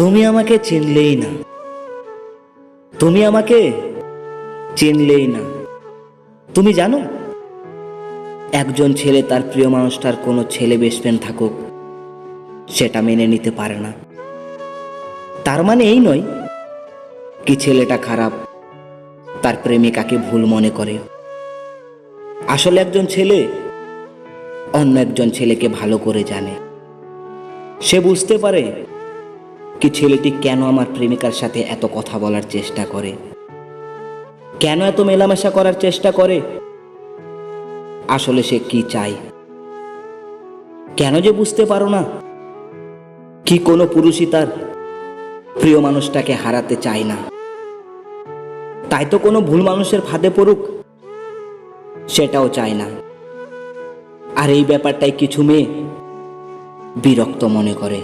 তুমি আমাকে চিনলেই না, তুমি আমাকে চিনলেই না। তুমি জানো, একজন ছেলে তার প্রিয় মানুষটার কোনো ছেলে বেস্ট ফ্রেন্ড থাকুক সেটা মেনে নিতে পারে না। তার মানে এই নয় কি ছেলেটা খারাপ, তার প্রেমিকাকে ভুল মনে করে। আসলে একজন ছেলে অন্য একজন ছেলেকে ভালো করে জানে। সে বুঝতে পারে কি ছেলেটি কেন আমার প্রেমিকার সাথে এত কথা বলার চেষ্টা করে, কেন এত মেলামেশা করার চেষ্টা করে। আসলে সে কি চায়। কেন যে বুঝতে পারো না কি কোনো পুরুষই তার প্রিয় মানুষটাকে হারাতে চায় না। তাই তো কোনো ভুল মানুষের ফাঁদে পড়ুক সেটাও চায় না। আর এই ব্যাপারটাই কিছু মেয়ে বিরক্ত মনে করে।